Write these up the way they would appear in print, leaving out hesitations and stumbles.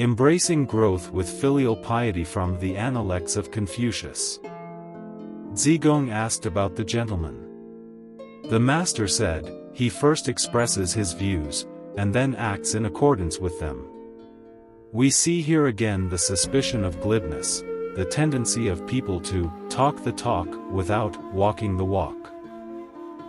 Embracing growth with filial piety from the Analects of Confucius. Zigong asked about the gentleman. The master said, he first expresses his views, and then acts in accordance with them. We see here again the suspicion of glibness, the tendency of people to talk the talk without walking the walk.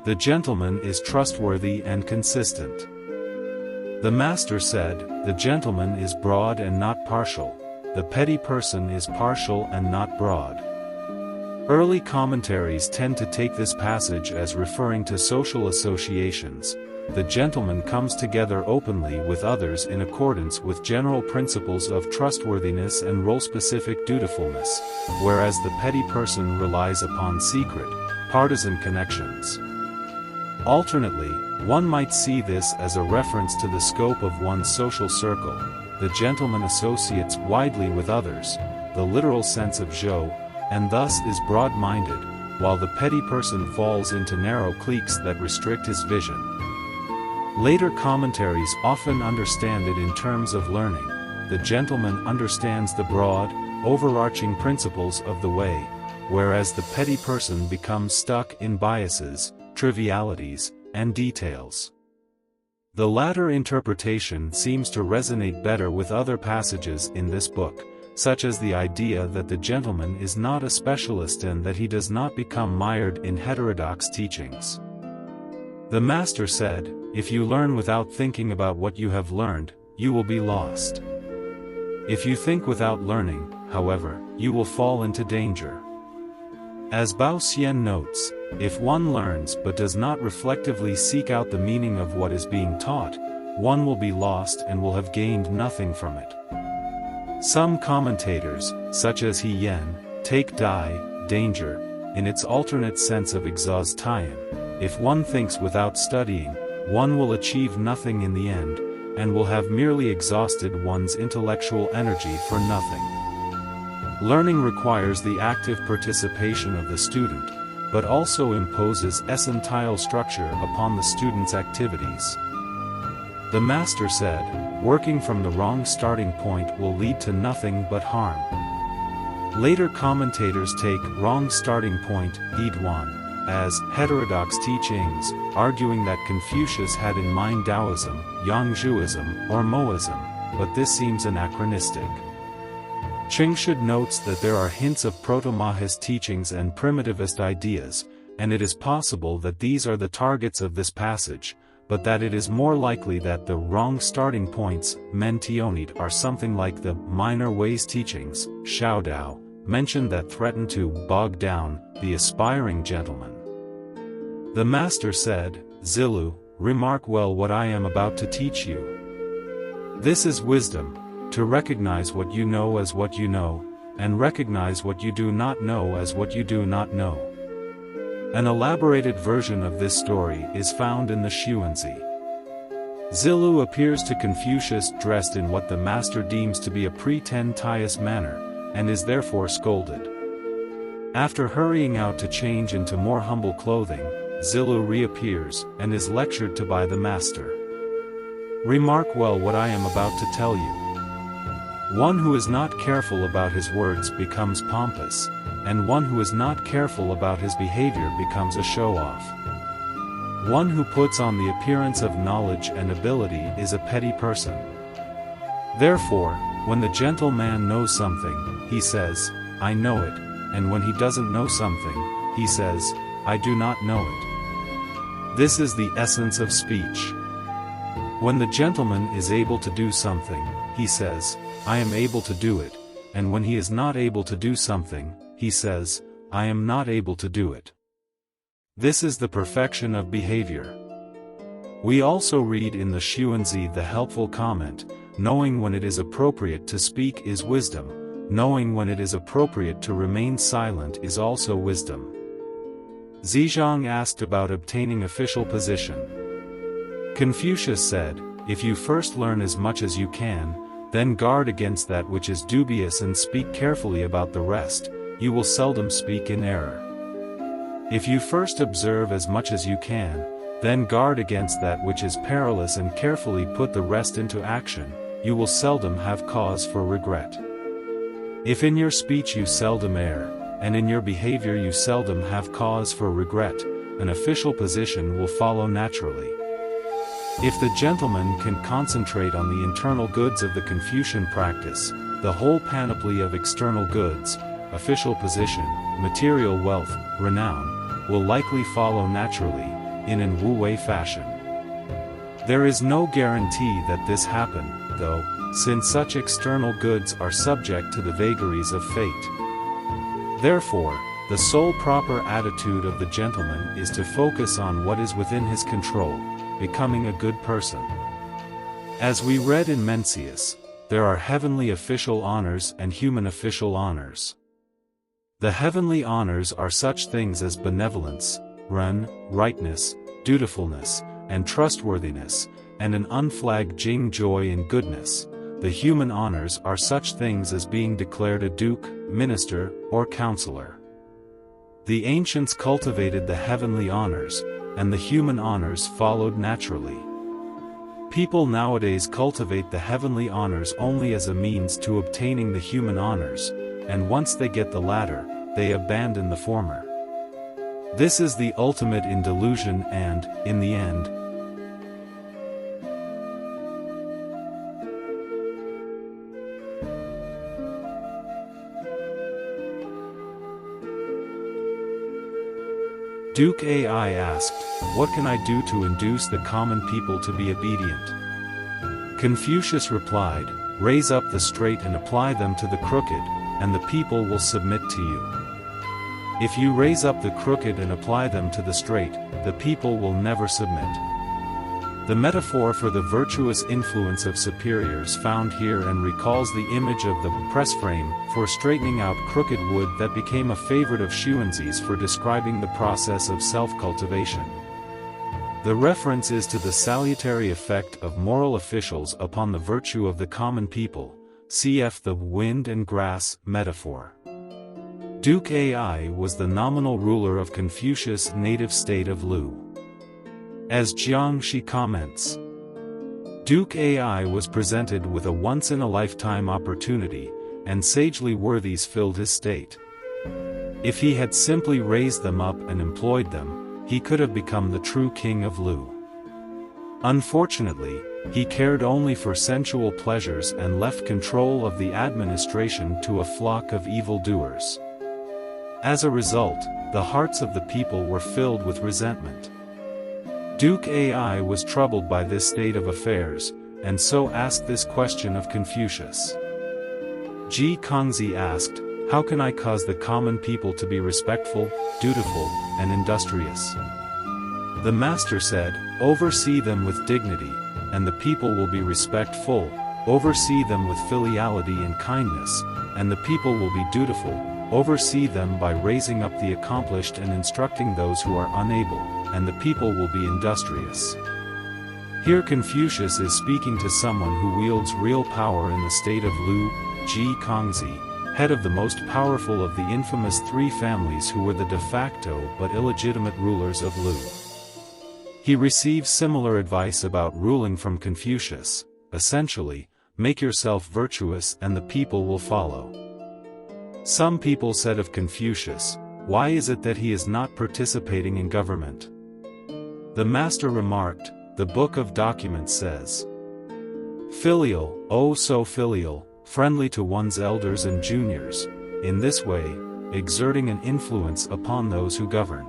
The gentleman is trustworthy and consistent. The master said, the gentleman is broad and not partial, the petty person is partial and not broad. Early commentaries tend to take this passage as referring to social associations. The gentleman comes together openly with others in accordance with general principles of trustworthiness and role-specific dutifulness, whereas the petty person relies upon secret, partisan connections. Alternately, one might see this as a reference to the scope of one's social circle. The gentleman associates widely with others, the literal sense of jeu, and thus is broad-minded, while the petty person falls into narrow cliques that restrict his vision. Later commentaries often understand it in terms of learning. The gentleman understands the broad, overarching principles of the way, whereas the petty person becomes stuck in biases, trivialities, and details. The latter interpretation seems to resonate better with other passages in this book, such as the idea that the gentleman is not a specialist and that he does not become mired in heterodox teachings. The master said, if you learn without thinking about what you have learned, you will be lost. If you think without learning, however, you will fall into danger. As Bao Xian notes, if one learns but does not reflectively seek out the meaning of what is being taught, one will be lost and will have gained nothing from it. Some commentators, such as He Yen, take danger, in its alternate sense of exhaustion. If one thinks without studying, one will achieve nothing in the end, and will have merely exhausted one's intellectual energy for nothing. Learning requires the active participation of the student, but also imposes essential structure upon the student's activities. The master said, working from the wrong starting point will lead to nothing but harm. Later commentators take wrong starting point, Yiduan, as heterodox teachings, arguing that Confucius had in mind Taoism, Yangzhuism, or Moism, but this seems anachronistic. Chingshid notes that there are hints of proto-Mahist teachings and primitivist ideas, and it is possible that these are the targets of this passage, but that it is more likely that the wrong starting points, mentioned, are something like the minor ways teachings, Shaodao, mentioned that threaten to bog down the aspiring gentleman. The master said, Zilu, remark well what I am about to teach you. This is wisdom, to recognize what you know as what you know, and recognize what you do not know as what you do not know. An elaborated version of this story is found in the Xuanzi. Zilu appears to Confucius dressed in what the master deems to be a pretentious manner, and is therefore scolded. After hurrying out to change into more humble clothing, Zilu reappears, and is lectured to by the master. Remark well what I am about to tell you. One who is not careful about his words becomes pompous, and one who is not careful about his behavior becomes a show-off. One who puts on the appearance of knowledge and ability is a petty person. Therefore, when the gentleman knows something, he says, I know it, and when he doesn't know something, he says, I do not know it. This is the essence of speech. When the gentleman is able to do something, he says, I am able to do it, and when he is not able to do something, he says, I am not able to do it. This is the perfection of behavior. We also read in the Xuanzi the helpful comment, knowing when it is appropriate to speak is wisdom, knowing when it is appropriate to remain silent is also wisdom. Zizhang asked about obtaining official position. Confucius said, if you first learn as much as you can, then guard against that which is dubious and speak carefully about the rest, you will seldom speak in error. If you first observe as much as you can, then guard against that which is perilous and carefully put the rest into action, you will seldom have cause for regret. If in your speech you seldom err, and in your behavior you seldom have cause for regret, an official position will follow naturally. If the gentleman can concentrate on the internal goods of the Confucian practice, the whole panoply of external goods, official position, material wealth, renown, will likely follow naturally, in an wu-wei fashion. There is no guarantee that this happen, though, since such external goods are subject to the vagaries of fate. Therefore, the sole proper attitude of the gentleman is to focus on what is within his control, becoming a good person. As we read in Mencius, there are heavenly official honors and human official honors. The heavenly honors are such things as benevolence, rightness, dutifulness, and trustworthiness, and an unflagged joy in goodness. The human honors are such things as being declared a duke, minister, or counselor. The ancients cultivated the heavenly honors, and the human honors followed naturally. People nowadays cultivate the heavenly honors only as a means to obtaining the human honors, and once they get the latter, they abandon the former. This is the ultimate in delusion and, in the end, Duke Ai asked, "What can I do to induce the common people to be obedient?" Confucius replied, "Raise up the straight and apply them to the crooked, and the people will submit to you. If you raise up the crooked and apply them to the straight, the people will never submit." The metaphor for the virtuous influence of superiors found here and recalls the image of the press frame for straightening out crooked wood that became a favorite of Xuanzi's for describing the process of self-cultivation. The reference is to the salutary effect of moral officials upon the virtue of the common people, cf. the wind and grass metaphor. Duke Ai was the nominal ruler of Confucius' native state of Lu. As Jiang Shi comments, Duke Ai was presented with a once-in-a-lifetime opportunity, and sagely worthies filled his state. If he had simply raised them up and employed them, he could have become the true king of Lu. Unfortunately, he cared only for sensual pleasures and left control of the administration to a flock of evildoers. As a result, the hearts of the people were filled with resentment. Duke Ai was troubled by this state of affairs, and so asked this question of Confucius. Ji Kongzi asked, "How can I cause the common people to be respectful, dutiful, and industrious?" The master said, "Oversee them with dignity, and the people will be respectful. Oversee them with filiality and kindness, and the people will be dutiful. Oversee them by raising up the accomplished and instructing those who are unable, and the people will be industrious." Here Confucius is speaking to someone who wields real power in the state of Lu, Ji Kongzi, head of the most powerful of the infamous three families who were the de facto but illegitimate rulers of Lu. He receives similar advice about ruling from Confucius, essentially, make yourself virtuous and the people will follow. Some people said of Confucius, "Why is it that he is not participating in government?" The master remarked, "The Book of Documents says, Filial, oh so filial, friendly to one's elders and juniors, in this way, exerting an influence upon those who govern."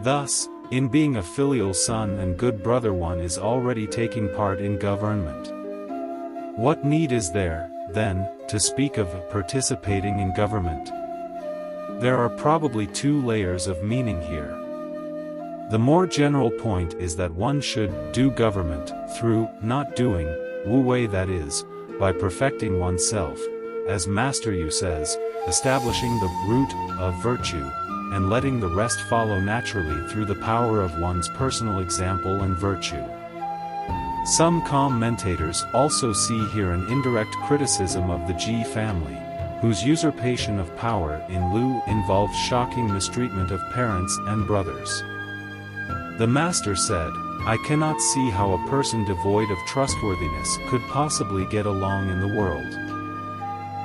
Thus, in being a filial son and good brother one is already taking part in government. What need is there, then, to speak of participating in government? There are probably two layers of meaning here. The more general point is that one should do government through not doing, wu-wei, that is, by perfecting oneself, as Master Yu says, establishing the root of virtue, and letting the rest follow naturally through the power of one's personal example and virtue. Some commentators also see here an indirect criticism of the Ji family, whose usurpation of power in Lu involved shocking mistreatment of parents and brothers. The master said, I cannot see how a person devoid of trustworthiness could possibly get along in the world.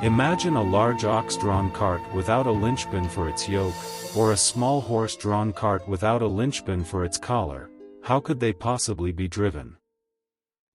Imagine a large ox-drawn cart without a linchpin for its yoke, or a small horse-drawn cart without a linchpin for its collar. How could they possibly be driven?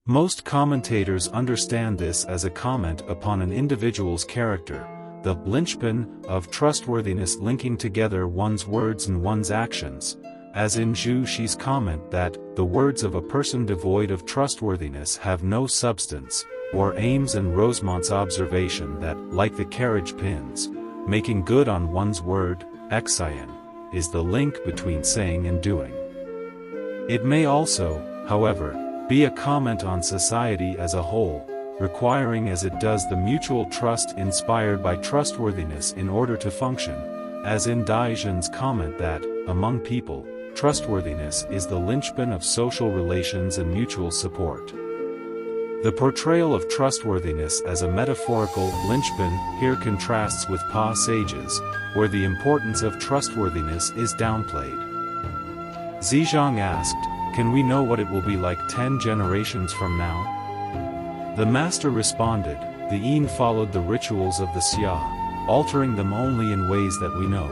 Most commentators understand this as a comment upon an individual's character, the linchpin of trustworthiness linking together one's words and one's actions, as in Zhu Shi's comment that the words of a person devoid of trustworthiness have no substance, or Ames and Rosemont's observation that, like the carriage pins, making good on one's word, Xian, is the link between saying and doing. It may also, however, be a comment on society as a whole, requiring as it does the mutual trust inspired by trustworthiness in order to function, as in Daijin's comment that, among people, trustworthiness is the linchpin of social relations and mutual support. The portrayal of trustworthiness as a metaphorical linchpin here contrasts with Pa sages, where the importance of trustworthiness is downplayed. Zizhang asked, "Can we know what it will be like 10 generations from now?" The master responded, "The Yin followed the rituals of the Xia, altering them only in ways that we know.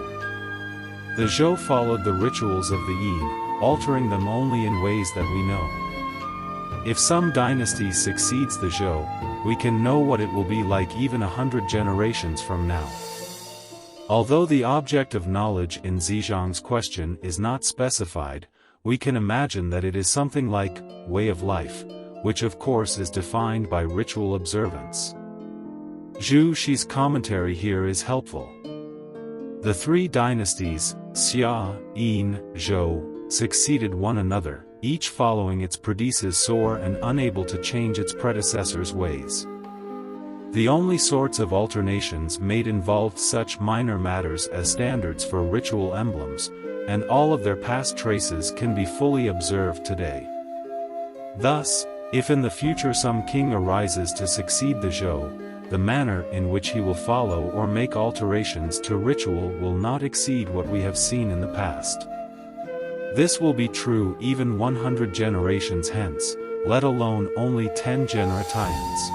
The Zhou followed the rituals of the Yin, altering them only in ways that we know. If some dynasty succeeds the Zhou, we can know what it will be like even 100 generations from now." Although the object of knowledge in Zizhang's question is not specified, we can imagine that it is something like way of life, which of course is defined by ritual observance. Zhu Shi's commentary here is helpful. The three dynasties, Xia, Yin, Zhou, succeeded one another, each following its predecessor and unable to change its predecessor's ways. The only sorts of alternations made involved such minor matters as standards for ritual emblems, and all of their past traces can be fully observed today. Thus, if in the future some king arises to succeed the Zhou, the manner in which he will follow or make alterations to ritual will not exceed what we have seen in the past. This will be true even 100 generations hence, let alone only 10 generations.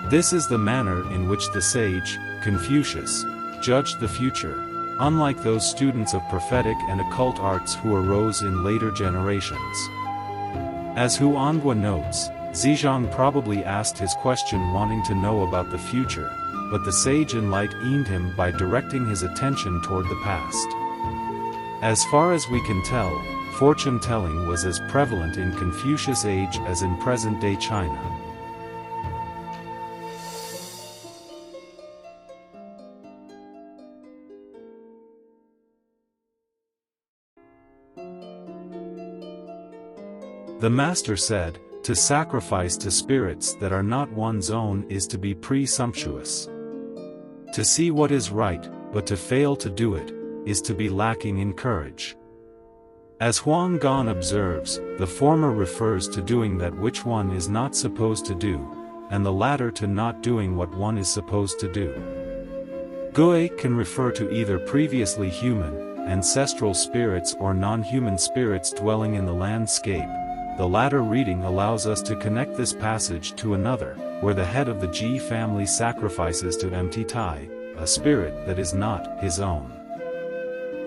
This is the manner in which the sage, Confucius, judged the future, unlike those students of prophetic and occult arts who arose in later generations. As Huangwa notes, Zizhang probably asked his question wanting to know about the future, but the sage enlightened him by directing his attention toward the past. As far as we can tell, fortune-telling was as prevalent in Confucius' age as in present-day China. The master said, "To sacrifice to spirits that are not one's own is to be presumptuous. To see what is right, but to fail to do it, is to be lacking in courage." As Huang Gan observes, the former refers to doing that which one is not supposed to do, and the latter to not doing what one is supposed to do. Gui can refer to either previously human, ancestral spirits or non-human spirits dwelling in the landscape. The latter reading allows us to connect this passage to another, where the head of the Ji family sacrifices to Mti, a spirit that is not his own.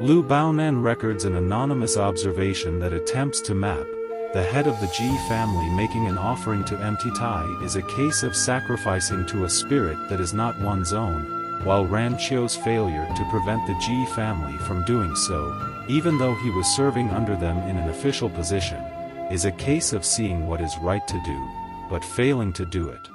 Lu Baonan records an anonymous observation that attempts to map the head of the Ji family making an offering to Mti is a case of sacrificing to a spirit that is not one's own, while Ran Qiu's failure to prevent the Ji family from doing so, even though he was serving under them in an official position, is a case of seeing what is right to do, but failing to do it.